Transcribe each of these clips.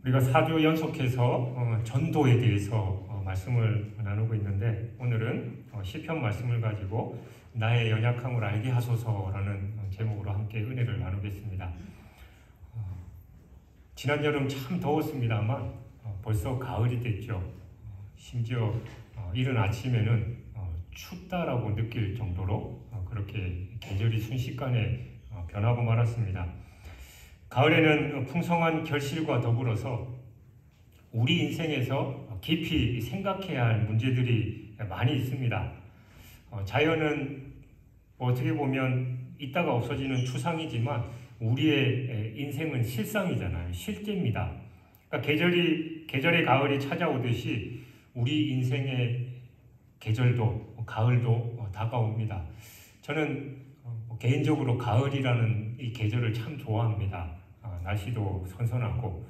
우리가 4주 연속해서 전도에 대해서 말씀을 나누고 있는데, 오늘은 시편 말씀을 가지고 나의 연약함을 알게 하소서라는 제목으로 함께 은혜를 나누겠습니다. 지난 여름 참 더웠습니다만 벌써 가을이 됐죠. 심지어 이른 아침에는 춥다라고 느낄 정도로 그렇게 계절이 순식간에 변하고 말았습니다. 가을에는 풍성한 결실과 더불어서 우리 인생에서 깊이 생각해야 할 문제들이 많이 있습니다. 자연은 어떻게 보면 있다가 없어지는 추상이지만 우리의 인생은 실상이잖아요. 실제입니다. 그러니까 계절의 가을이 찾아오듯이 우리 인생의 계절도 가을도 다가옵니다. 저는 개인적으로 가을이라는 이 계절을 참 좋아합니다. 날씨도 선선하고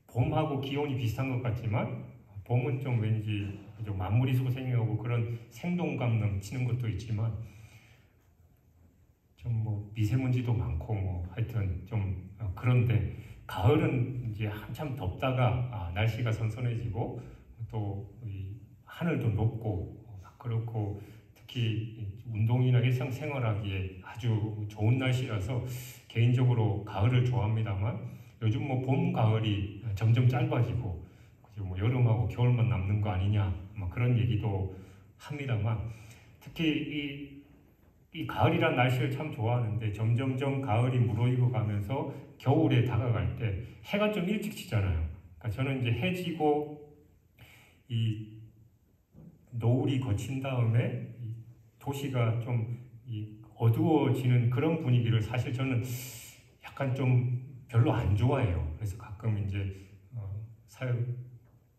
봄하고 기온이 비슷한 것 같지만 봄은 좀 왠지 좀 만물이 소생하고 그런 생동감 넘치는 것도 있지만 좀 미세먼지도 많고 하여튼 좀 그런데 가을은 이제 한참 덥다가 날씨가 선선해지고 또 하늘도 높고 그렇고 특히 운동이나 일상생활하기에 아주 좋은 날씨라서 개인적으로 가을을 좋아합니다만 요즘 봄, 가을이 점점 짧아지고 여름하고 겨울만 남는 거 아니냐 그런 얘기도 합니다만 특히 이 가을이란 날씨를 참 좋아하는데 점점점 가을이 무르익어 가면서 겨울에 다가갈 때 해가 좀 일찍 지잖아요. 그러니까 저는 이제 해 지고 이 노을이 거친 다음에 도시가 좀 어두워지는 그런 분위기를 사실 저는 약간 좀 별로 안 좋아해요. 그래서 가끔 이제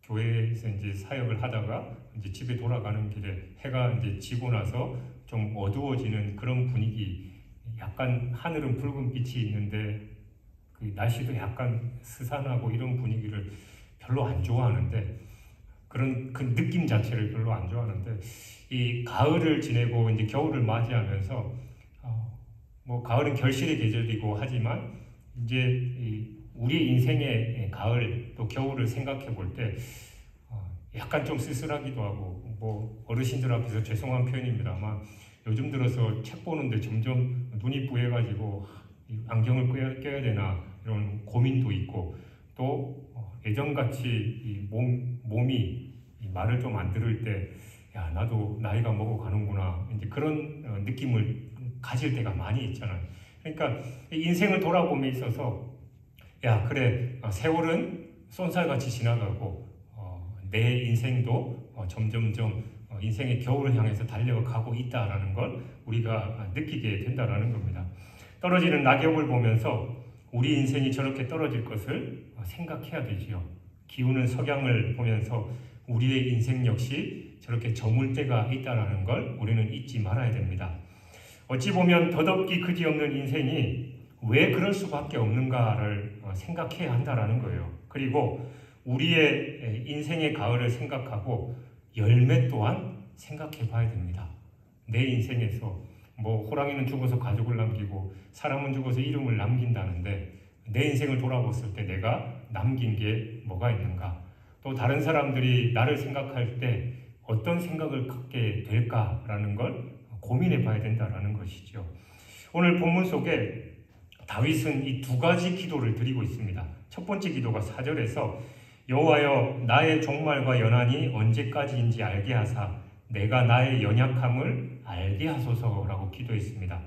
교회에서 이제 사역을 하다가 이제 집에 돌아가는 길에 해가 이제 지고 나서 좀 어두워지는 그런 분위기, 약간 하늘은 붉은 빛이 있는데 그 날씨도 약간 스산하고 이런 분위기를 별로 안 좋아하는데 그런 그 느낌 자체를 별로 안 좋아하는데 이 가을을 지내고 이제 겨울을 맞이하면서 가을은 결실의 계절이고 하지만 이제 우리 인생의 가을 또 겨울을 생각해 볼 때 약간 좀 쓸쓸하기도 하고 어르신들 앞에서 죄송한 표현입니다만 요즘 들어서 책 보는데 점점 눈이 부해가지고 안경을 껴야 되나 이런 고민도 있고 또 예전같이 몸이 말을 좀 안 들을 때 야 나도 나이가 먹어가는구나 이제 그런 느낌을 가질 때가 많이 있잖아요. 그러니까 인생을 돌아봄에 있어서 야 그래 세월은 쏜살같이 지나가고 내 인생도 점점점 인생의 겨울을 향해서 달려가고 있다라는 걸 우리가 느끼게 된다라는 겁니다. 떨어지는 낙엽을 보면서 우리 인생이 저렇게 떨어질 것을 생각해야 되지요. 기우는 석양을 보면서 우리의 인생 역시 저렇게 저물 때가 있다는 걸 우리는 잊지 말아야 됩니다. 어찌 보면 더덥기 그지없는 인생이 왜 그럴 수밖에 없는가를 생각해야 한다는 거예요. 그리고 우리의 인생의 가을을 생각하고 열매 또한 생각해 봐야 됩니다. 내 인생에서 호랑이는 죽어서 가족을 남기고 사람은 죽어서 이름을 남긴다는데 내 인생을 돌아봤을 때 내가 남긴 게 뭐가 있는가? 또 다른 사람들이 나를 생각할 때 어떤 생각을 갖게 될까라는 걸 고민해 봐야 된다는 것이죠. 오늘 본문 속에 다윗은 이 두 가지 기도를 드리고 있습니다. 첫 번째 기도가 4절에서 여호와여 나의 종말과 연한이 언제까지인지 알게 하사 내가 나의 연약함을 알게 하소서라고 기도했습니다.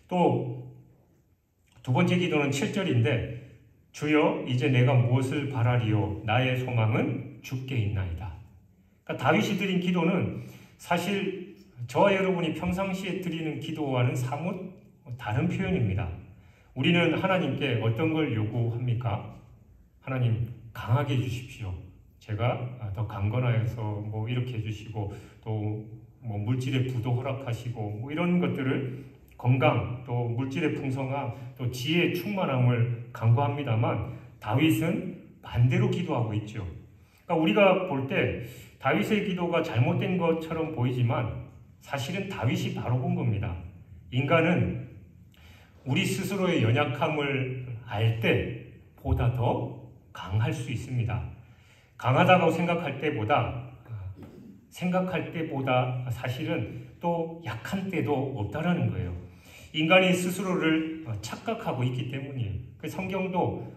또 두 번째 기도는 7절인데 주여 이제 내가 무엇을 바라리요 나의 소망은 주께 있나이다. 그러니까 다윗이 드린 기도는 사실 저와 여러분이 평상시에 드리는 기도와는 사뭇 다른 표현입니다. 우리는 하나님께 어떤 걸 요구합니까? 하나님 강하게 해주십시오. 제가 더 강건하여서 이렇게 해주시고 또 물질의 부도 허락하시고 이런 것들을 건강 또 물질의 풍성함 또 지혜의 충만함을 간구합니다만 다윗은 반대로 기도하고 있죠. 그러니까 우리가 볼 때 다윗의 기도가 잘못된 것처럼 보이지만 사실은 다윗이 바로 본 겁니다. 인간은 우리 스스로의 연약함을 알 때 보다 더 강할 수 있습니다. 강하다고 생각할 때보다 사실은 또 약한 때도 없다라는 거예요. 인간이 스스로를 착각하고 있기 때문이에요. 그 성경도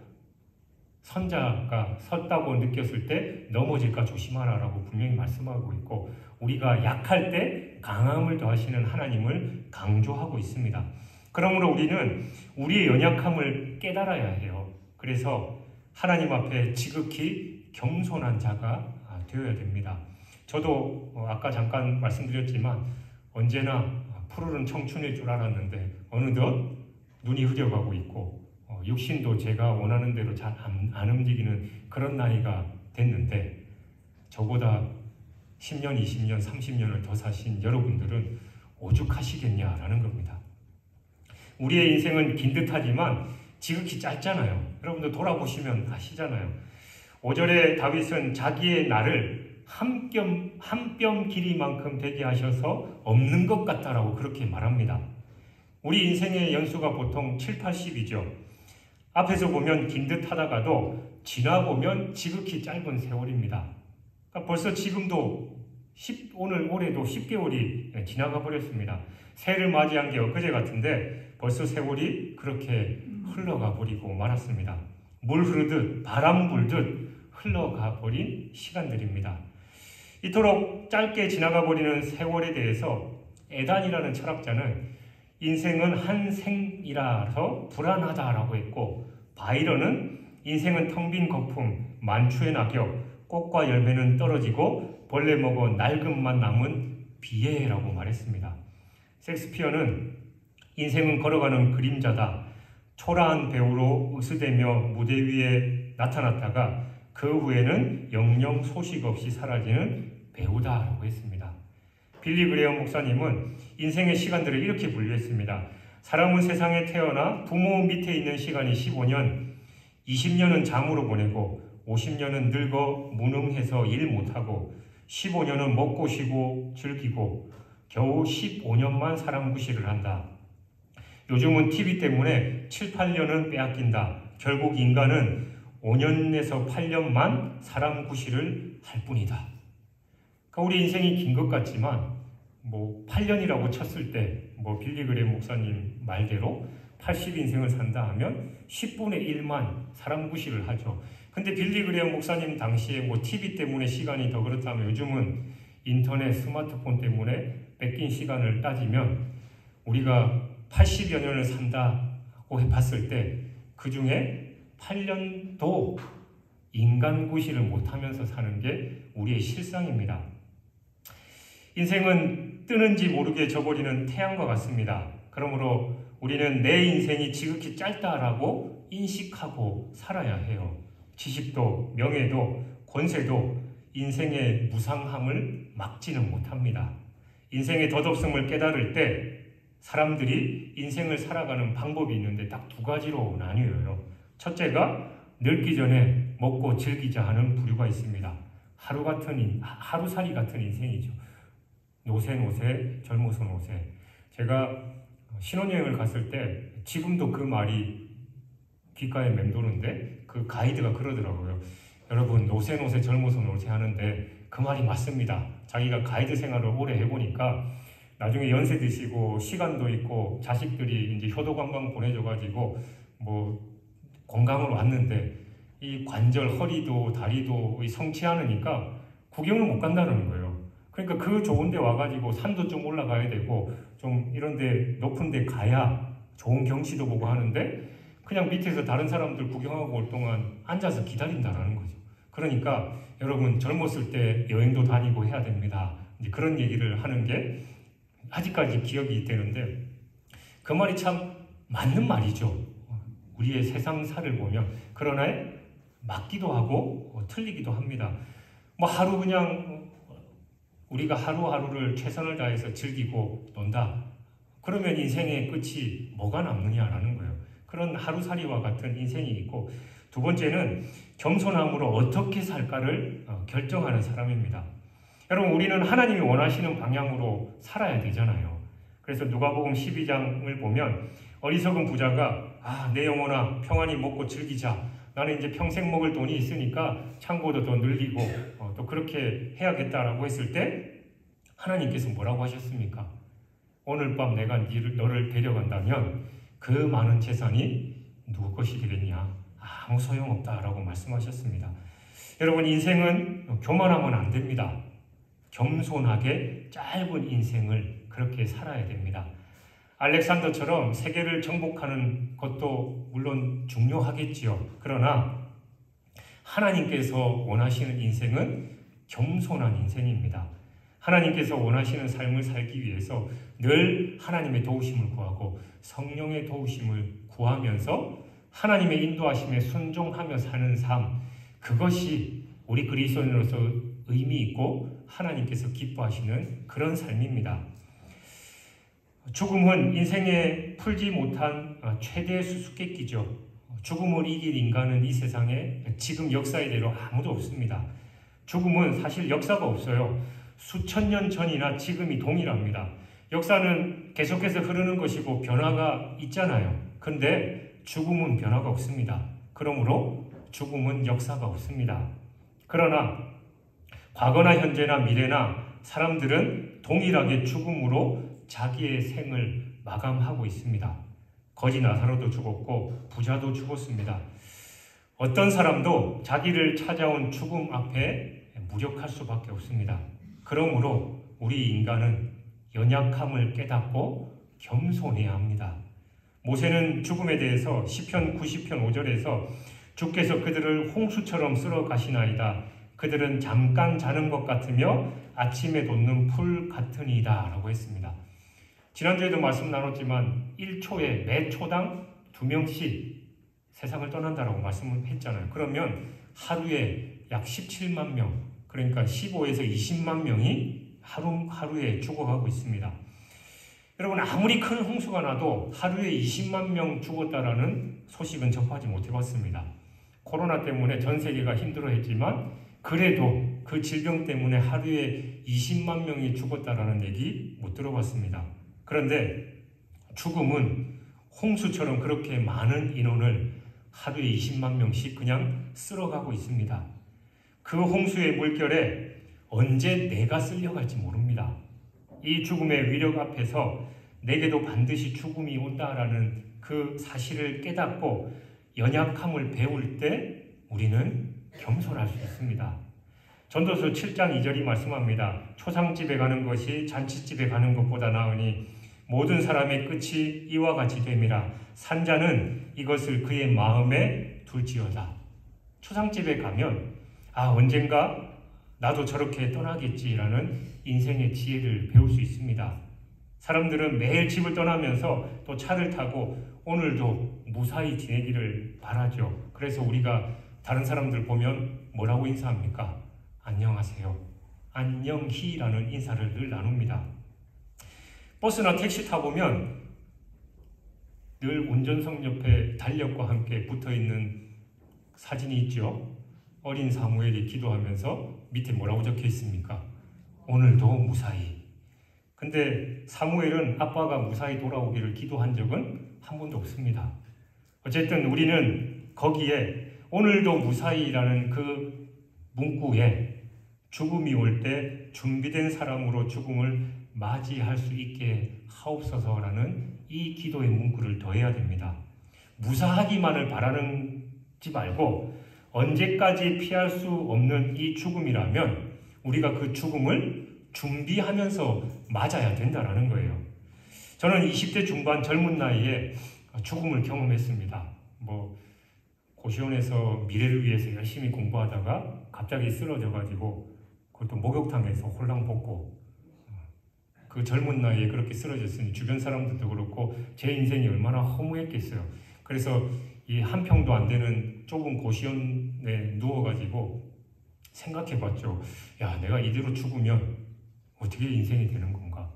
선자가 섰다고 느꼈을 때 넘어질까 조심하라라고 분명히 말씀하고 있고, 우리가 약할 때 강함을 더하시는 하나님을 강조하고 있습니다. 그러므로 우리는 우리의 연약함을 깨달아야 해요. 그래서 하나님 앞에 지극히 겸손한 자가 되어야 됩니다. 저도 아까 잠깐 말씀드렸지만 언제나 푸르른 청춘일 줄 알았는데 어느덧 눈이 흐려가고 있고 육신도 제가 원하는 대로 잘 안 움직이는 그런 나이가 됐는데, 저보다 10년, 20년, 30년을 더 사신 여러분들은 오죽하시겠냐라는 겁니다. 우리의 인생은 긴 듯하지만 지극히 짧잖아요. 여러분들 돌아보시면 아시잖아요. 5절에 다윗은 자기의 날을 한 뼘 길이만큼 되게 하셔서 없는 것 같다라고 그렇게 말합니다. 우리 인생의 연수가 보통 7, 80이죠. 앞에서 보면 긴 듯 하다가도 지나보면 지극히 짧은 세월입니다. 그러니까 벌써 지금도 올해도 10개월이 지나가 버렸습니다. 새해를 맞이한 게 엊그제 같은데 벌써 세월이 그렇게 흘러가 버리고 말았습니다. 물 흐르듯 바람 불듯 흘러가 버린 시간들입니다. 이토록 짧게 지나가 버리는 세월에 대해서 에단이라는 철학자는 인생은 한 생이라서 불안하다라고 했고, 바이런은 인생은 텅 빈 거품, 만추의 낙엽, 꽃과 열매는 떨어지고 벌레 먹어 낡음만 남은 비애라고 말했습니다. 셰익스피어는 인생은 걸어가는 그림자다, 초라한 배우로 으스대며 무대 위에 나타났다가 그 후에는 영영 소식 없이 사라지는 배우다라고 했습니다. 빌리 그레엄 목사님은 인생의 시간들을 이렇게 분류했습니다. 사람은 세상에 태어나 부모 밑에 있는 시간이 15년, 20년은 잠으로 보내고 50년은 늙어 무능해서 일 못하고 15년은 먹고 쉬고 즐기고 겨우 15년만 사람 구실을 한다. 요즘은 TV 때문에 7, 8년은 빼앗긴다. 결국 인간은 5년에서 8년만 사람 구실을 할 뿐이다. 그러니까 우리 인생이 긴 것 같지만 8년이라고 쳤을 때 빌리 그레엄 목사님 말대로 80인생을 산다 하면 10분의 1만 사람 구실을 하죠. 근데 빌리 그레엄 목사님 당시에 TV 때문에 시간이 더 그렇다면 요즘은 인터넷, 스마트폰 때문에 뺏긴 시간을 따지면 우리가 80여 년을 산다고 해봤을 때 그 중에 8년도 인간 구실을 못하면서 사는 게 우리의 실상입니다. 인생은 뜨는지 모르게 져버리는 태양과 같습니다. 그러므로 우리는 내 인생이 지극히 짧다라고 인식하고 살아야 해요. 지식도 명예도 권세도 인생의 무상함을 막지는 못합니다. 인생의 덧없음을 깨달을 때 사람들이 인생을 살아가는 방법이 있는데 딱 두 가지로 나뉘어요. 첫째가 늙기 전에 먹고 즐기자 하는 부류가 있습니다. 하루살이 같은 인생이죠. 노세, 젊어서 노세. 제가 신혼여행을 갔을 때 지금도 그 말이 귓가에 맴도는데 그 가이드가 그러더라고요. 여러분 노세, 젊어서 노세 하는데 그 말이 맞습니다. 자기가 가이드 생활을 오래 해보니까 나중에 연세 드시고 시간도 있고 자식들이 이제 효도관광 보내줘가지고 건강으로 왔는데 이 관절, 허리도 다리도 성치 않으니까 구경을 못 간다는 거예요. 그러니까 그 좋은 데 와가지고 산도 좀 올라가야 되고 좀 이런 데 높은 데 가야 좋은 경치도 보고 하는데 그냥 밑에서 다른 사람들 구경하고 올 동안 앉아서 기다린다라는 거죠. 그러니까 여러분 젊었을 때 여행도 다니고 해야 됩니다. 이제 그런 얘기를 하는 게 아직까지 기억이 되는데 그 말이 참 맞는 말이죠. 우리의 세상사를 보면. 그러나 맞기도 하고 틀리기도 합니다. 하루 그냥 우리가 하루하루를 최선을 다해서 즐기고 논다. 그러면 인생의 끝이 뭐가 남느냐라는 거예요. 그런 하루살이와 같은 인생이 있고, 두 번째는 겸손함으로 어떻게 살까를 결정하는 사람입니다. 여러분 우리는 하나님이 원하시는 방향으로 살아야 되잖아요. 그래서 누가복음 12장을 보면 어리석은 부자가 내 영혼아 평안히 먹고 즐기자, 나는 이제 평생 먹을 돈이 있으니까 창고도 더 늘리고 또 그렇게 해야겠다라고 했을 때 하나님께서 뭐라고 하셨습니까? 오늘 밤 내가 너를 데려간다면 그 많은 재산이 누구 것이 되겠냐? 아무 소용없다라고 말씀하셨습니다. 여러분, 인생은 교만하면 안 됩니다. 겸손하게 짧은 인생을 그렇게 살아야 됩니다. 알렉산더처럼 세계를 정복하는 것도 물론 중요하겠지요. 그러나 하나님께서 원하시는 인생은 겸손한 인생입니다. 하나님께서 원하시는 삶을 살기 위해서 늘 하나님의 도우심을 구하고 성령의 도우심을 구하면서 하나님의 인도하심에 순종하며 사는 삶, 그것이 우리 그리스도인으로서 의미 있고 하나님께서 기뻐하시는 그런 삶입니다. 죽음은 인생에 풀지 못한 최대의 수수께끼죠. 죽음을 이길 인간은 이 세상에 지금 역사이대로 아무도 없습니다. 죽음은 사실 역사가 없어요. 수천 년 전이나 지금이 동일합니다. 역사는 계속해서 흐르는 것이고 변화가 있잖아요. 근데 죽음은 변화가 없습니다. 그러므로 죽음은 역사가 없습니다. 그러나 과거나 현재나 미래나 사람들은 동일하게 죽음으로 자기의 생을 마감하고 있습니다. 거지 나사로도 죽었고 부자도 죽었습니다. 어떤 사람도 자기를 찾아온 죽음 앞에 무력할 수밖에 없습니다. 그러므로 우리 인간은 연약함을 깨닫고 겸손해야 합니다. 모세는 죽음에 대해서 시편 90편 5절에서 주께서 그들을 홍수처럼 쓸어 가시나이다. 그들은 잠깐 자는 것 같으며 아침에 돋는 풀 같으니이다 라고 했습니다. 지난주에도 말씀 나눴지만 1초에 매 초당 2명씩 세상을 떠난다라고 말씀을 했잖아요. 그러면 하루에 약 17만 명, 그러니까 15에서 20만 명이 하루에 죽어가고 있습니다. 여러분, 아무리 큰 홍수가 나도 하루에 20만 명 죽었다라는 소식은 접하지 못해봤습니다. 코로나 때문에 전 세계가 힘들어했지만 그래도 그 질병 때문에 하루에 20만 명이 죽었다라는 얘기 못 들어봤습니다. 그런데 죽음은 홍수처럼 그렇게 많은 인원을 하루에 20만 명씩 그냥 쓸어가고 있습니다. 그 홍수의 물결에 언제 내가 쓸려갈지 모릅니다. 이 죽음의 위력 앞에서 내게도 반드시 죽음이 온다라는 그 사실을 깨닫고 연약함을 배울 때 우리는 겸손할 수 있습니다. 전도서 7장 2절이 말씀합니다. 초상집에 가는 것이 잔치집에 가는 것보다 나으니 모든 사람의 끝이 이와 같이 됨이라. 산자는 이것을 그의 마음에 둘지어다. 초상집에 가면 언젠가 나도 저렇게 떠나겠지라는 인생의 지혜를 배울 수 있습니다. 사람들은 매일 집을 떠나면서 또 차를 타고 오늘도 무사히 지내기를 바라죠. 그래서 우리가 다른 사람들 보면 뭐라고 인사합니까? 안녕하세요. 안녕히라는 인사를 늘 나눕니다. 버스나 택시 타보면 늘 운전석 옆에 달력과 함께 붙어있는 사진이 있죠. 어린 사무엘이 기도하면서 밑에 뭐라고 적혀 있습니까? 오늘도 무사히. 근데 사무엘은 아빠가 무사히 돌아오기를 기도한 적은 한 번도 없습니다. 어쨌든 우리는 거기에 오늘도 무사히라는 그 문구에 죽음이 올 때 준비된 사람으로 죽음을 맞이할 수 있게 하옵소서라는 이 기도의 문구를 더해야 됩니다. 무사하기만을 바라는지 말고 언제까지 피할 수 없는 이 죽음이라면 우리가 그 죽음을 준비하면서 맞아야 된다는 거예요. 저는 20대 중반 젊은 나이에 죽음을 경험했습니다. 고시원에서 미래를 위해서 열심히 공부하다가 갑자기 쓰러져가지고 그것도 목욕탕에서 홀랑 벗고 그 젊은 나이에 그렇게 쓰러졌으니 주변 사람들도 그렇고 제 인생이 얼마나 허무했겠어요. 그래서 이 한 평도 안 되는 좁은 고시원에 누워가지고 생각해봤죠. 내가 이대로 죽으면 어떻게 인생이 되는 건가?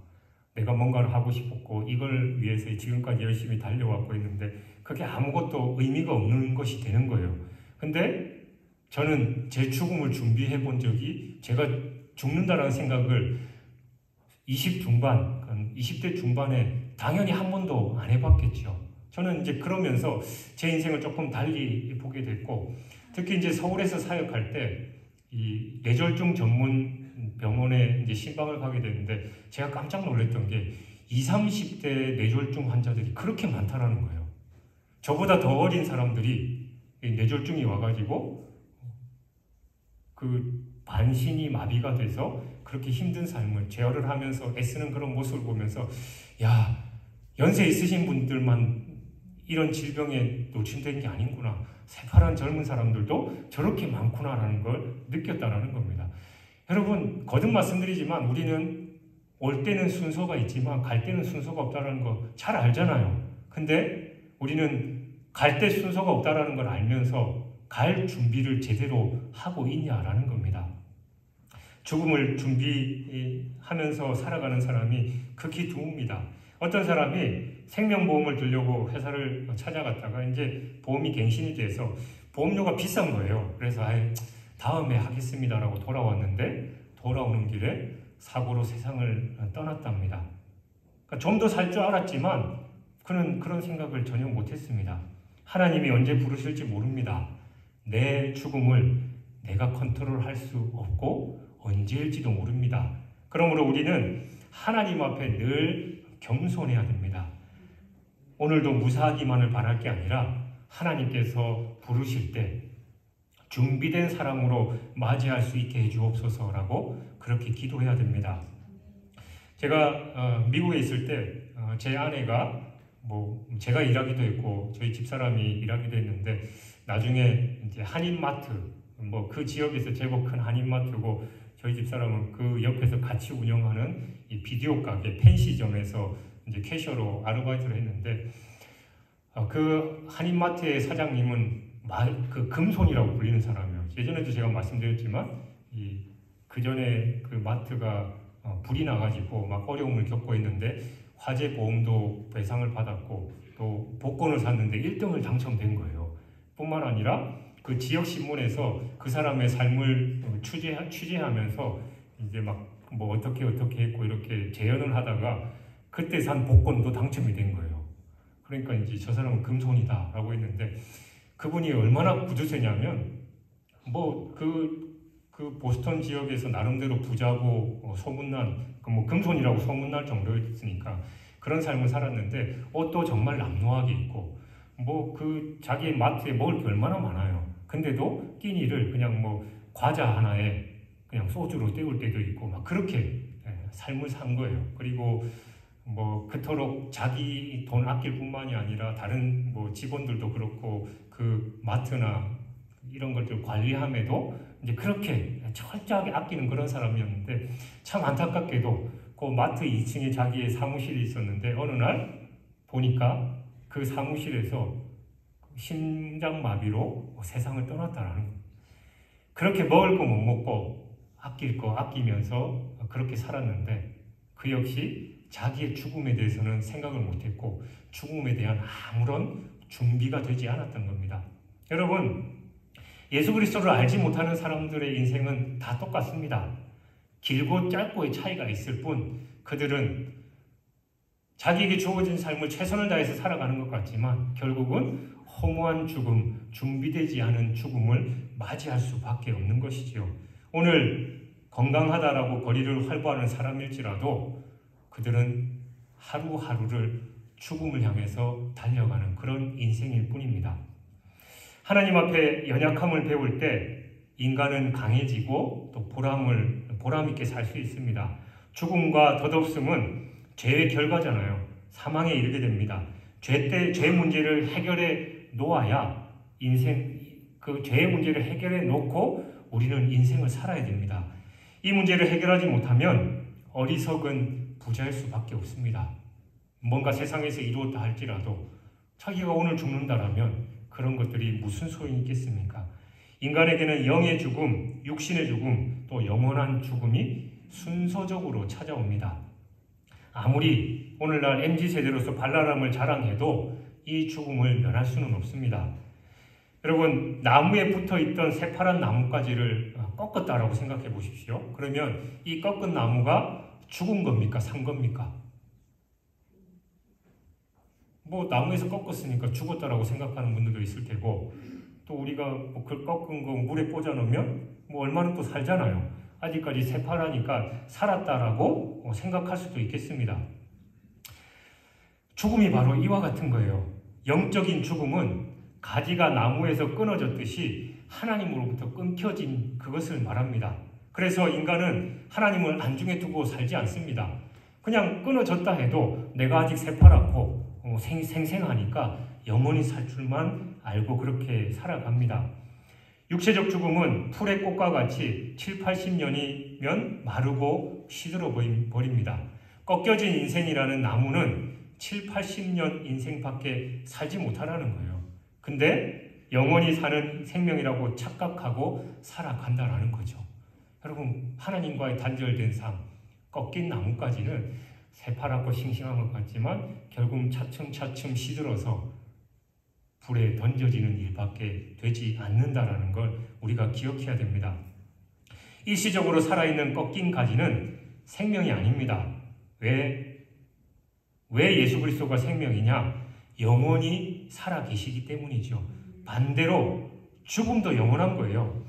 내가 뭔가를 하고 싶었고 이걸 위해서 지금까지 열심히 달려왔고 있는데 그게 아무것도 의미가 없는 것이 되는 거예요. 근데 저는 제 죽음을 준비해 본 적이 제가 죽는다라는 생각을 20대 중반에 당연히 한 번도 안 해봤겠죠. 저는 이제 그러면서 제 인생을 조금 달리 보게 됐고, 특히 이제 서울에서 사역할 때 이 뇌졸중 전문 병원에 이제 신방을 가게 됐는데 제가 깜짝 놀랐던 게 20, 30대 뇌졸중 환자들이 그렇게 많다라는 거예요. 저보다 더 어린 사람들이 뇌졸중이 와가지고 그 반신이 마비가 돼서 그렇게 힘든 삶을 제어를 하면서 애쓰는 그런 모습을 보면서, 야, 연세 있으신 분들만 이런 질병에 노출된 게 아닌구나, 새파란 젊은 사람들도 저렇게 많구나라는 걸 느꼈다라는 겁니다. 여러분, 거듭 말씀드리지만 우리는 올 때는 순서가 있지만 갈 때는 순서가 없다는 거 잘 알잖아요. 근데 우리는 갈 때 순서가 없다는 걸 알면서 갈 준비를 제대로 하고 있냐라는 겁니다. 죽음을 준비하면서 살아가는 사람이 극히 드뭅니다. 어떤 사람이 생명보험을 들려고 회사를 찾아갔다가 이제 보험이 갱신이 돼서 보험료가 비싼 거예요. 그래서 다음에 하겠습니다라고 돌아왔는데 돌아오는 길에 사고로 세상을 떠났답니다. 그러니까 좀 더 살 줄 알았지만 그는 그런 생각을 전혀 못했습니다. 하나님이 언제 부르실지 모릅니다. 내 죽음을 내가 컨트롤할 수 없고 언제일지도 모릅니다. 그러므로 우리는 하나님 앞에 늘 겸손해야 됩니다. 오늘도 무사하기만을 바랄 게 아니라 하나님께서 부르실 때 준비된 사람으로 맞이할 수 있게 해주옵소서라고 그렇게 기도해야 됩니다. 제가 미국에 있을 때 제 아내가 제가 일하기도 했고 저희 집사람이 일하기도 했는데 나중에 이제 한인마트, 그 지역에서 제법 큰 한인마트고 저희 집사람은 그 옆에서 같이 운영하는 이 비디오 가게 펜시점에서 이제 캐셔로 아르바이트를 했는데 그 한인마트의 사장님은 그 금손이라고 불리는 사람이에요. 예전에도 제가 말씀드렸지만 그 전에 그 마트가 불이 나가지고 막 어려움을 겪고 있는데 화재 보험도 배상을 받았고 또 복권을 샀는데 1등을 당첨된 거예요. 뿐만 아니라 그 지역 신문에서 그 사람의 삶을 취재하면서 이제 어떻게 했고 이렇게 재연을 하다가 그때 산 복권도 당첨이 된 거예요. 그러니까 이제 저 사람은 금손이다라고 했는데 그분이 얼마나 구두쇠냐면 그 보스턴 지역에서 나름대로 부자고 소문난 금손이라고 소문날 정도였으니까 그런 삶을 살았는데 옷도 정말 남루하게 입고 그 자기 마트에 먹을 게 얼마나 많아요. 근데도 끼니를 그냥 과자 하나에 그냥 소주로 때울 때도 있고 그렇게 삶을 산 거예요. 그리고 그토록 자기 돈 아낄 뿐만이 아니라 다른 직원들도 그렇고 그 마트나 이런 것들 관리함에도 이제 그렇게 철저하게 아끼는 그런 사람이었는데 참 안타깝게도 그 마트 2층에 자기의 사무실이 있었는데 어느 날 보니까 그 사무실에서 심장마비로 세상을 떠났다라는 거예요. 그렇게 먹을 거 못 먹고 아낄 거 아끼면서 그렇게 살았는데 그 역시 자기의 죽음에 대해서는 생각을 못했고 죽음에 대한 아무런 준비가 되지 않았던 겁니다. 여러분, 예수 그리스도를 알지 못하는 사람들의 인생은 다 똑같습니다. 길고 짧고의 차이가 있을 뿐 그들은 자기에게 주어진 삶을 최선을 다해서 살아가는 것 같지만 결국은 허무한 죽음, 준비되지 않은 죽음을 맞이할 수밖에 없는 것이지요. 오늘 건강하다라고 거리를 활보하는 사람일지라도 그들은 하루하루를 죽음을 향해서 달려가는 그런 인생일 뿐입니다. 하나님 앞에 연약함을 배울 때 인간은 강해지고 또 보람 있게 살 수 있습니다. 죽음과 덧없음은 죄의 결과잖아요. 사망에 이르게 됩니다. 죄 문제를 해결해 놓아야 그 죄의 문제를 해결해 놓고 우리는 인생을 살아야 됩니다. 이 문제를 해결하지 못하면 어리석은 부자일 수밖에 없습니다. 뭔가 세상에서 이루었다 할지라도 자기가 오늘 죽는다라면 그런 것들이 무슨 소용이 있겠습니까? 인간에게는 영의 죽음, 육신의 죽음, 또 영원한 죽음이 순서적으로 찾아옵니다. 아무리 오늘날 MZ세대로서 발랄함을 자랑해도 이 죽음을 면할 수는 없습니다. 여러분, 나무에 붙어있던 새파란 나뭇가지를 꺾었다라고 생각해 보십시오. 그러면 이 꺾은 나무가 죽은 겁니까? 산 겁니까? 뭐 나무에서 꺾었으니까 죽었다라고 생각하는 분들도 있을 테고, 또 우리가 뭐 그 꺾은 거 물에 꽂아 놓으면 뭐 얼마나 또 살잖아요. 아직까지 새파라니까 살았다라고 생각할 수도 있겠습니다. 죽음이 바로 이와 같은 거예요. 영적인 죽음은 가지가 나무에서 끊어졌듯이 하나님으로부터 끊겨진 그것을 말합니다. 그래서 인간은 하나님을 안중에 두고 살지 않습니다. 그냥 끊어졌다 해도 내가 아직 새파랗고 생생하니까 영원히 살 줄만 알고 그렇게 살아갑니다. 육체적 죽음은 풀의 꽃과 같이 7, 80년이면 마르고 시들어 버립니다. 꺾여진 인생이라는 나무는 7, 80년 인생밖에 살지 못하라는 거예요. 근데 영원히 사는 생명이라고 착각하고 살아간다라는 거죠. 여러분, 하나님과의 단절된 삶, 꺾인 나무까지는 새파랗고 싱싱한 것 같지만 결국 차츰차츰 시들어서 불에 던져지는 일밖에 되지 않는다라는 걸 우리가 기억해야 됩니다. 일시적으로 살아있는 꺾인 가지는 생명이 아닙니다. 왜 예수 그리스도가 생명이냐? 영원히 살아계시기 때문이죠. 반대로 죽음도 영원한 거예요.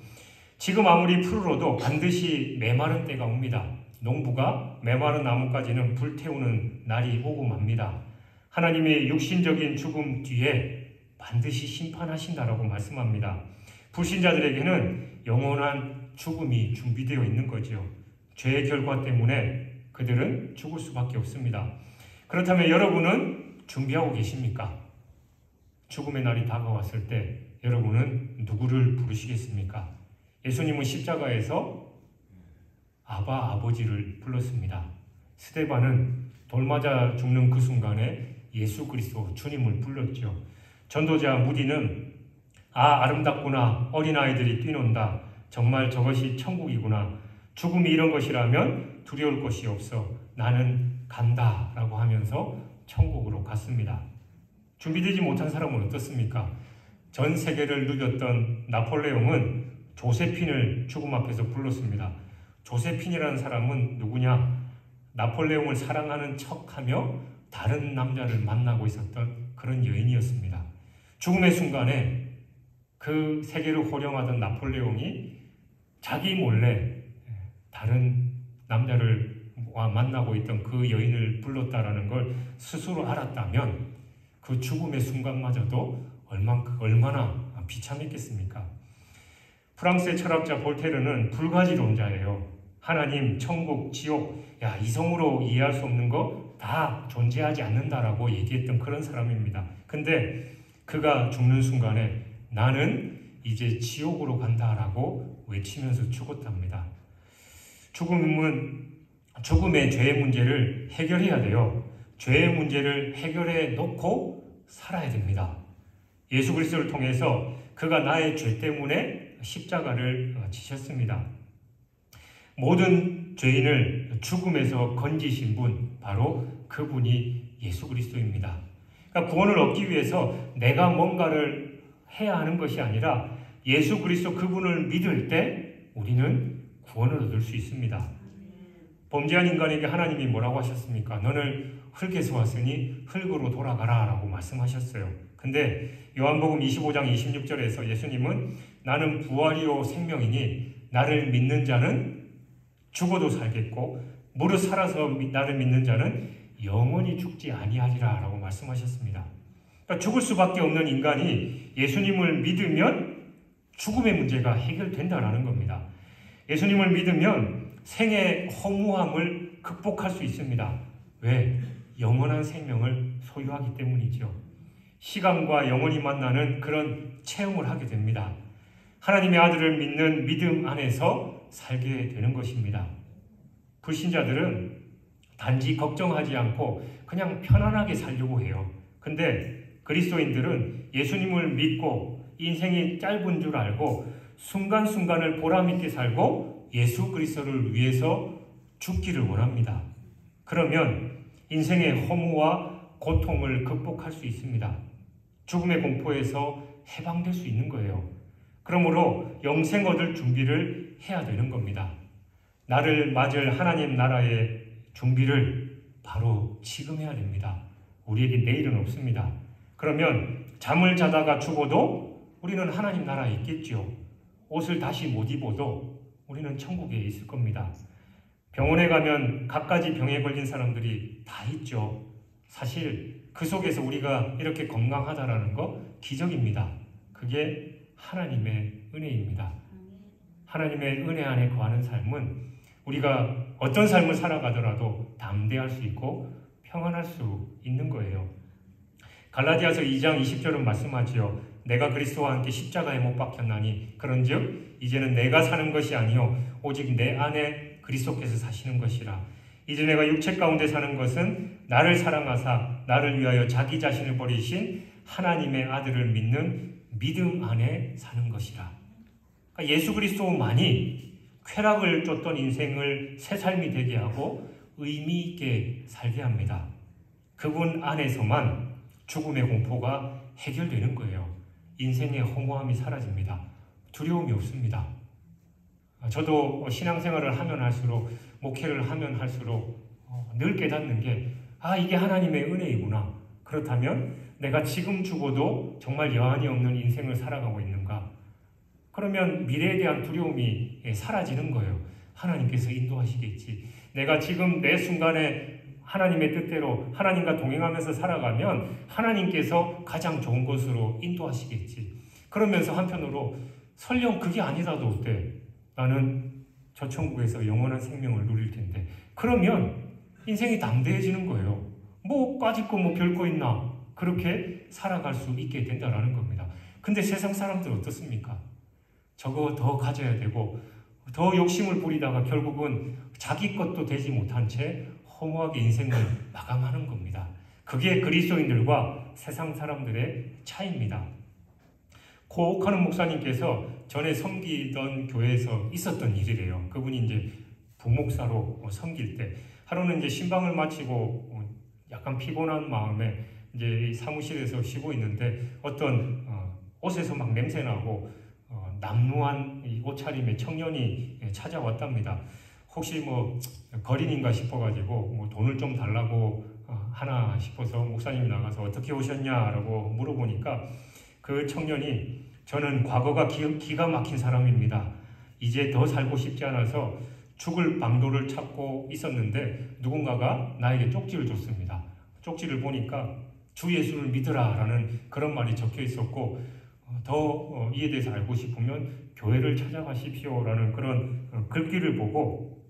지금 아무리 푸르러도 반드시 메마른 때가 옵니다. 농부가 메마른 나무까지는 불태우는 날이 오고 맙니다. 하나님의 육신적인 죽음 뒤에 반드시 심판하신다라고 말씀합니다. 불신자들에게는 영원한 죽음이 준비되어 있는 거죠. 죄의 결과 때문에 그들은 죽을 수밖에 없습니다. 그렇다면 여러분은 준비하고 계십니까? 죽음의 날이 다가왔을 때 여러분은 누구를 부르시겠습니까? 예수님은 십자가에서 아바 아버지를 불렀습니다. 스데반은 돌 맞아 죽는 그 순간에 예수 그리스도 주님을 불렀죠. 전도자 무디는 아름답구나, 어린아이들이 뛰논다, 정말 저것이 천국이구나, 죽음이 이런 것이라면 두려울 것이 없어, 나는 간다 라고 하면서 천국으로 갔습니다. 준비되지 못한 사람은 어떻습니까? 전 세계를 누볐던 나폴레옹은 조세핀을 죽음 앞에서 불렀습니다. 조세핀이라는 사람은 누구냐? 나폴레옹을 사랑하는 척하며 다른 남자를 만나고 있었던 그런 여인이었습니다. 죽음의 순간에 그 세계를 호령하던 나폴레옹이 자기 몰래 다른 남자를 만나고 있던 그 여인을 불렀다라는 걸 스스로 알았다면 그 죽음의 순간마저도 얼마나 비참했겠습니까? 프랑스의 철학자 볼테르는 불가지론자예요. 하나님, 천국, 지옥, 이성으로 이해할 수 없는 거 다 존재하지 않는다라고 얘기했던 그런 사람입니다. 근데 그가 죽는 순간에 나는 이제 지옥으로 간다라고 외치면서 죽었답니다. 죽음의 죄의 문제를 해결해야 돼요. 죄의 문제를 해결해 놓고 살아야 됩니다. 예수 그리스도를 통해서 그가 나의 죄 때문에 십자가를 지셨습니다. 모든 죄인을 죽음에서 건지신 분, 바로 그분이 예수 그리스도입니다. 그러니까 구원을 얻기 위해서 내가 뭔가를 해야 하는 것이 아니라 예수 그리스도 그분을 믿을 때 우리는 구원을 얻을 수 있습니다. 범죄한 인간에게 하나님이 뭐라고 하셨습니까? 너는 흙에서 왔으니 흙으로 돌아가라 라고 말씀하셨어요. 근데 요한복음 25장 26절에서 예수님은 나는 부활이요 생명이니 나를 믿는 자는 죽어도 살겠고 무릇 살아서 나를 믿는 자는 영원히 죽지 아니하리라 라고 말씀하셨습니다. 그러니까 죽을 수밖에 없는 인간이 예수님을 믿으면 죽음의 문제가 해결된다는 겁니다. 예수님을 믿으면 생의 허무함을 극복할 수 있습니다. 왜? 영원한 생명을 소유하기 때문이죠. 시간과 영원히 만나는 그런 체험을 하게 됩니다. 하나님의 아들을 믿는 믿음 안에서 살게 되는 것입니다. 불신자들은 단지 걱정하지 않고 그냥 편안하게 살려고 해요. 근데 그리스도인들은 예수님을 믿고 인생이 짧은 줄 알고 순간순간을 보람있게 살고 예수 그리스도를 위해서 죽기를 원합니다. 그러면 인생의 허무와 고통을 극복할 수 있습니다. 죽음의 공포에서 해방될 수 있는 거예요. 그러므로 영생 얻을 준비를 해야 되는 겁니다. 나를 맞을 하나님 나라의 준비를 바로 지금 해야 됩니다. 우리에게 내일은 없습니다. 그러면 잠을 자다가 죽어도 우리는 하나님 나라에 있겠죠. 옷을 다시 못 입어도 우리는 천국에 있을 겁니다. 병원에 가면 갖가지 병에 걸린 사람들이 다 있죠. 사실 그 속에서 우리가 이렇게 건강하다라는 거 기적입니다. 그게 하나님의 은혜입니다. 하나님의 은혜 안에 거하는 삶은 우리가 어떤 삶을 살아가더라도 담대할 수 있고 평안할 수 있는 거예요. 갈라디아서 2장 20절은 말씀하지요. 내가 그리스도와 함께 십자가에 못 박혔나니 그런즉 이제는 내가 사는 것이 아니요 오직 내 안에 그리스도께서 사시는 것이라. 이제 내가 육체 가운데 사는 것은 나를 사랑하사 나를 위하여 자기 자신을 버리신 하나님의 아들을 믿는 믿음 안에 사는 것이라. 그러니까 예수 그리스도만이 쾌락을 쫓던 인생을 새 삶이 되게 하고 의미 있게 살게 합니다. 그분 안에서만 죽음의 공포가 해결되는 거예요. 인생의 허무함이 사라집니다. 두려움이 없습니다. 저도 신앙생활을 하면 할수록, 목회를 하면 할수록 늘 깨닫는 게 이게 하나님의 은혜이구나. 그렇다면 내가 지금 죽어도 정말 여한이 없는 인생을 살아가고 있는가? 그러면 미래에 대한 두려움이 사라지는 거예요. 하나님께서 인도하시겠지. 내가 지금 매 순간에 하나님의 뜻대로 하나님과 동행하면서 살아가면 하나님께서 가장 좋은 곳으로 인도하시겠지. 그러면서 한편으로 설령 그게 아니라도 어때? 나는 저 천국에서 영원한 생명을 누릴 텐데. 그러면 인생이 담대해지는 거예요. 뭐 까짓 거 뭐 별거 있나? 그렇게 살아갈 수 있게 된다는 겁니다. 근데 세상 사람들 어떻습니까? 저거 더 가져야 되고 더 욕심을 부리다가 결국은 자기 것도 되지 못한 채 허무하게 인생을 마감하는 겁니다. 그게 그리스도인들과 세상 사람들의 차이입니다. 고옥하는 목사님께서 전에 섬기던 교회에서 있었던 일이래요. 그분이 이제 부목사로 섬길 때 하루는 이제 신방을 마치고 약간 피곤한 마음에 이제 사무실에서 쉬고 있는데 어떤 옷에서 막 냄새나고 남루한 이 옷차림의 청년이 찾아왔답니다. 혹시 뭐 거린인가 싶어가지고 뭐 돈을 좀 달라고 하나 싶어서 목사님이 나가서 어떻게 오셨냐라고 물어보니까 그 청년이 저는 과거가 기가 막힌 사람입니다. 이제 더 살고 싶지 않아서 죽을 방도를 찾고 있었는데 누군가가 나에게 쪽지를 줬습니다. 쪽지를 보니까 주 예수를 믿으라 라는 그런 말이 적혀 있었고 더 이에 대해서 알고 싶으면 교회를 찾아가십시오 라는 그런 글귀를 보고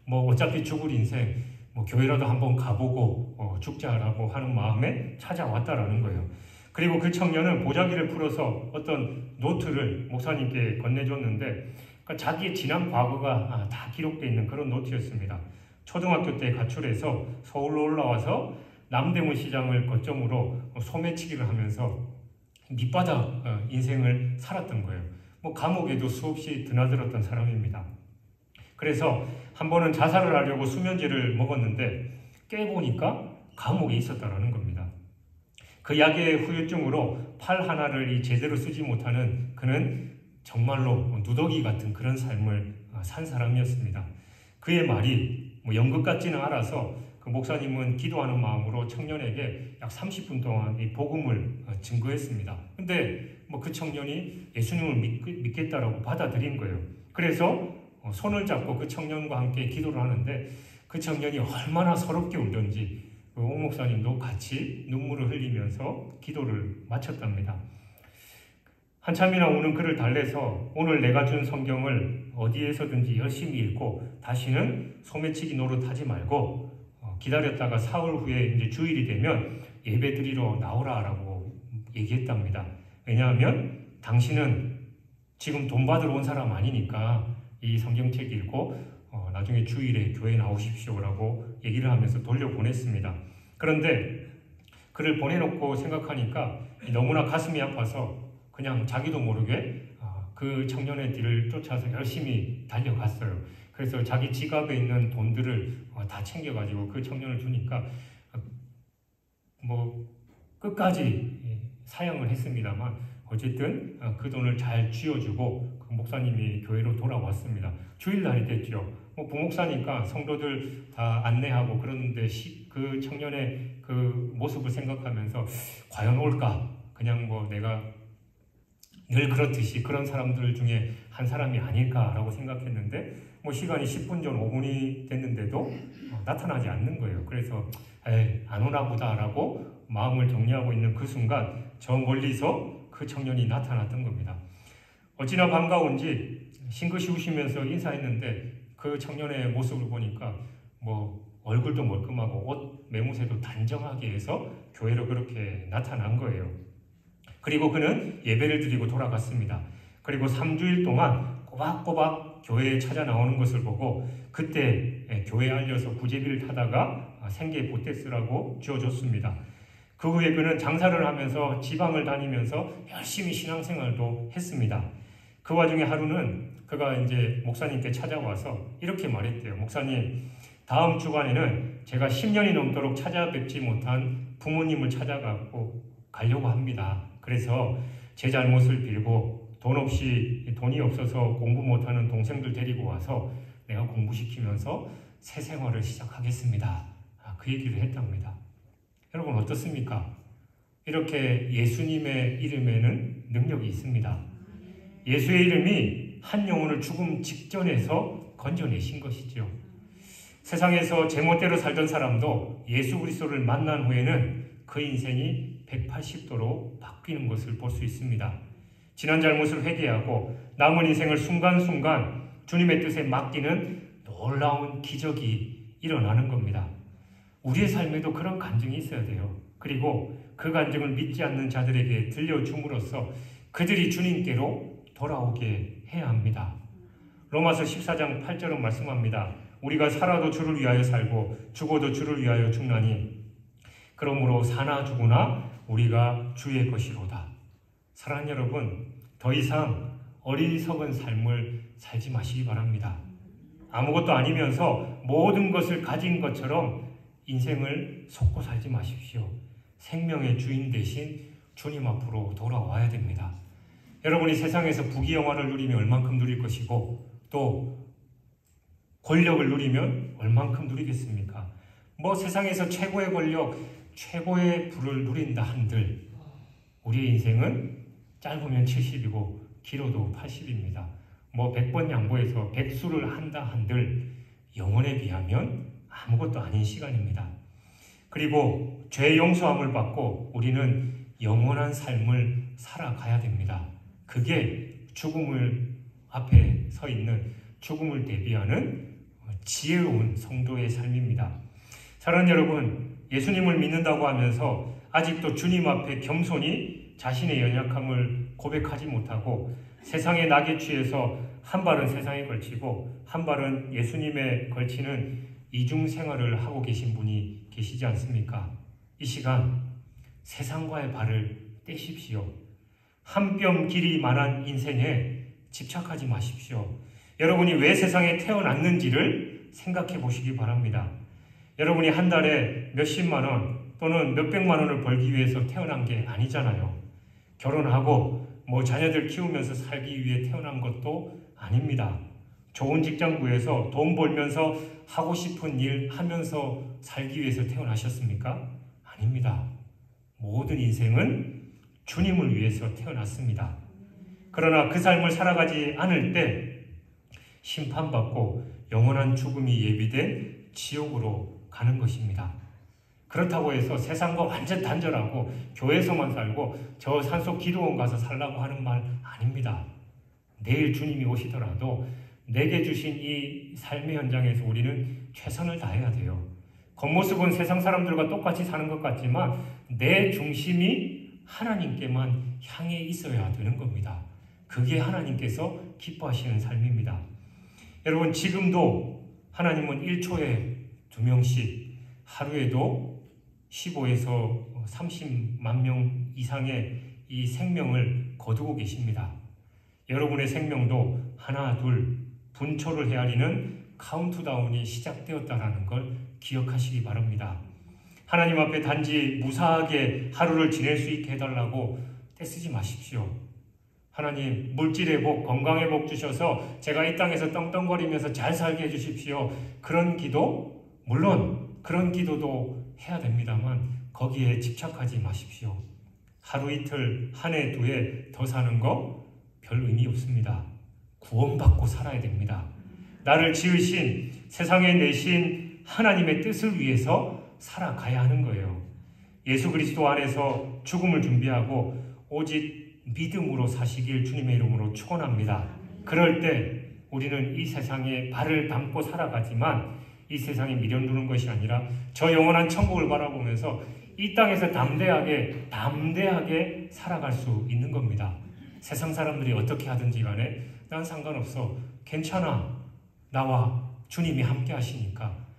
뭐 어차피 죽을 인생 뭐 교회라도 한번 가보고 죽자라고 하는 마음에 찾아왔다라는 거예요. 그리고 그 청년은 보자기를 풀어서 어떤 노트를 목사님께 건네줬는데 그러니까 자기의 지난 과거가 다 기록되어 있는 그런 노트였습니다. 초등학교 때 가출해서 서울로 올라와서 남대문 시장을 거점으로 소매치기를 하면서 밑바닥 인생을 살았던 거예요. 뭐 감옥에도 수없이 드나들었던 사람입니다. 그래서 한 번은 자살을 하려고 수면제를 먹었는데 깨보니까 감옥에 있었다라는 겁니다. 그 약의 후유증으로 팔 하나를 제대로 쓰지 못하는 그는 정말로 누더기 같은 그런 삶을 산 사람이었습니다. 그의 말이 뭐 연극 같지는 않아서 그 목사님은 기도하는 마음으로 청년에게 약 30분 동안 이 복음을 증거했습니다. 근데 뭐 그 청년이 예수님을 믿겠다라고 받아들인 거예요. 그래서 손을 잡고 그 청년과 함께 기도를 하는데 그 청년이 얼마나 서럽게 울던지 오 목사님도 같이 눈물을 흘리면서 기도를 마쳤답니다. 한참이나 우는 그를 달래서 오늘 내가 준 성경을 어디에서든지 열심히 읽고 다시는 소매치기 노릇하지 말고 기다렸다가 사흘 후에 이제 주일이 되면 예배 드리러 나오라라고 얘기했답니다. 왜냐하면 당신은 지금 돈 받으러 온 사람 아니니까 이 성경책 읽고 나중에 주일에 교회 나오십시오라고 얘기를 하면서 돌려보냈습니다. 그런데 그를 보내놓고 생각하니까 너무나 가슴이 아파서 그냥 자기도 모르게 그 청년의 뒤를 쫓아서 열심히 달려갔어요. 그래서 자기 지갑에 있는 돈들을 다 챙겨가지고 그 청년을 주니까 뭐 끝까지 사양을 했습니다만 어쨌든 그 돈을 잘 쥐어주고 그 목사님이 교회로 돌아왔습니다. 주일날이 됐죠. 부목사니까 성도들 다 안내하고 그러는데 그 청년의 그 모습을 생각하면서 과연 올까? 그냥 내가 늘 그렇듯이 그런 사람들 중에 한 사람이 아닐까라고 생각했는데 시간이 10분 전 5분이 됐는데도 나타나지 않는 거예요. 그래서 안 오나 보다라고 마음을 정리하고 있는 그 순간 저 멀리서 그 청년이 나타났던 겁니다. 어찌나 반가운지 싱긋이 웃으면서 인사했는데 그 청년의 모습을 보니까 얼굴도 멀끔하고 옷 매무새도 단정하게 해서 교회로 그렇게 나타난 거예요. 그리고 그는 예배를 드리고 돌아갔습니다. 그리고 3주일 동안 꼬박꼬박 교회에 찾아 나오는 것을 보고 그때 교회에 알려서 구제비를 타다가 생계 보태스라고 지어줬습니다. 그 후에 그는 장사를 하면서 지방을 다니면서 열심히 신앙생활도 했습니다. 그 와중에 하루는 그가 이제 목사님께 찾아와서 이렇게 말했대요. 목사님, 다음 주간에는 제가 10년이 넘도록 찾아뵙지 못한 부모님을 찾아가고 가려고 합니다. 그래서 제 잘못을 빌고 돈이 없어서 공부 못하는 동생들 데리고 와서 내가 공부시키면서 새 생활을 시작하겠습니다. 그 얘기를 했답니다. 여러분 어떻습니까? 이렇게 예수님의 이름에는 능력이 있습니다. 예수의 이름이 한 영혼을 죽음 직전에서 건져내신 것이죠. 세상에서 제멋대로 살던 사람도 예수 그리스도를 만난 후에는 그 인생이 180도로 바뀌는 것을 볼 수 있습니다. 지난 잘못을 회개하고 남은 인생을 순간순간 주님의 뜻에 맡기는 놀라운 기적이 일어나는 겁니다. 우리의 삶에도 그런 간증이 있어야 돼요. 그리고 그 간증을 믿지 않는 자들에게 들려줌으로써 그들이 주님께로 돌아오게 해야 합니다. 로마서 14장 8절은 말씀합니다. 우리가 살아도 주를 위하여 살고 죽어도 주를 위하여 죽나니 그러므로 사나 죽으나 우리가 주의 것이로다. 사랑하는 여러분, 더 이상 어리석은 삶을 살지 마시기 바랍니다. 아무것도 아니면서 모든 것을 가진 것처럼 인생을 속고 살지 마십시오. 생명의 주인 대신 주님 앞으로 돌아와야 됩니다. 여러분이 세상에서 부귀영화를 누리면 얼만큼 누릴 것이고 또 권력을 누리면 얼만큼 누리겠습니까? 세상에서 최고의 권력, 최고의 부를 누린다 한들 우리의 인생은 짧으면 70이고 길어도 80입니다. 100번 양보해서 백수를 한다 한들 영혼에 비하면 아무것도 아닌 시간입니다. 그리고 죄 용서함을 받고 우리는 영원한 삶을 살아가야 됩니다. 그게 죽음을 앞에 서 있는 죽음을 대비하는 지혜로운 성도의 삶입니다. 사랑하는 여러분, 예수님을 믿는다고 하면서 아직도 주님 앞에 겸손히 자신의 연약함을 고백하지 못하고 세상의 낙에 취해서 한 발은 세상에 걸치고 한 발은 예수님에 걸치는 이중 생활을 하고 계신 분이 계시지 않습니까? 이 시간 세상과의 발을 떼십시오. 한 뼘 길이만한 인생에 집착하지 마십시오. 여러분이 왜 세상에 태어났는지를 생각해 보시기 바랍니다. 여러분이 한 달에 몇십만 원 또는 몇백만 원을 벌기 위해서 태어난 게 아니잖아요. 결혼하고 자녀들 키우면서 살기 위해 태어난 것도 아닙니다. 좋은 직장 구해서 돈 벌면서 하고 싶은 일 하면서 살기 위해서 태어나셨습니까? 아닙니다. 모든 인생은 주님을 위해서 태어났습니다. 그러나 그 삶을 살아가지 않을 때 심판받고 영원한 죽음이 예비된 지옥으로 가는 것입니다. 그렇다고 해서 세상과 완전 단절하고 교회에서만 살고 저 산속 기도원 가서 살라고 하는 말 아닙니다. 내일 주님이 오시더라도 내게 주신 이 삶의 현장에서 우리는 최선을 다해야 돼요. 겉모습은 세상 사람들과 똑같이 사는 것 같지만 내 중심이 하나님께만 향해 있어야 되는 겁니다. 그게 하나님께서 기뻐하시는 삶입니다. 여러분, 지금도 하나님은 1초에 2명씩 하루에도 15에서 30만 명 이상의 이 생명을 거두고 계십니다. 여러분의 생명도 하나, 둘, 분초를 헤아리는 카운트다운이 시작되었다는 걸 기억하시기 바랍니다. 하나님 앞에 단지 무사하게 하루를 지낼 수 있게 해달라고 떼쓰지 마십시오. 하나님, 물질의 복, 건강의 복 주셔서 제가 이 땅에서 떵떵거리면서 잘 살게 해주십시오. 그런 기도, 물론 그런 기도도 해야 됩니다만 거기에 집착하지 마십시오. 하루 이틀, 한 해, 두 해 더 사는 거 별 의미 없습니다. 구원받고 살아야 됩니다. 나를 지으신, 세상에 내신 하나님의 뜻을 위해서 살아가야 하는 거예요. 예수 그리스도 안에서 죽음을 준비하고 오직 믿음으로 사시길 주님의 이름으로 축원합니다. 그럴 때 우리는 이 세상에 발을 담고 살아가지만 이 세상에 미련 두는 것이 아니라 저 영원한 천국을 바라보면서 이 땅에서 담대하게 살아갈 수 있는 겁니다. 세상 사람들이 어떻게 하든지 간에 난 상관없어. 괜찮아. 나와 주님이 함께 하시니까.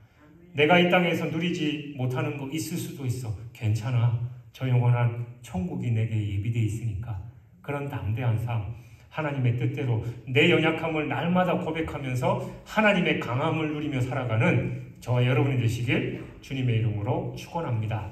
내가 이 땅에서 누리지 못하는 거 있을 수도 있어. 괜찮아. 저 영원한 천국이 내게 예비되어 있으니까. 그런 담대한 삶, 하나님의 뜻대로 내 연약함을 날마다 고백하면서 하나님의 강함을 누리며 살아가는 저와 여러분이 되시길 주님의 이름으로 축원합니다.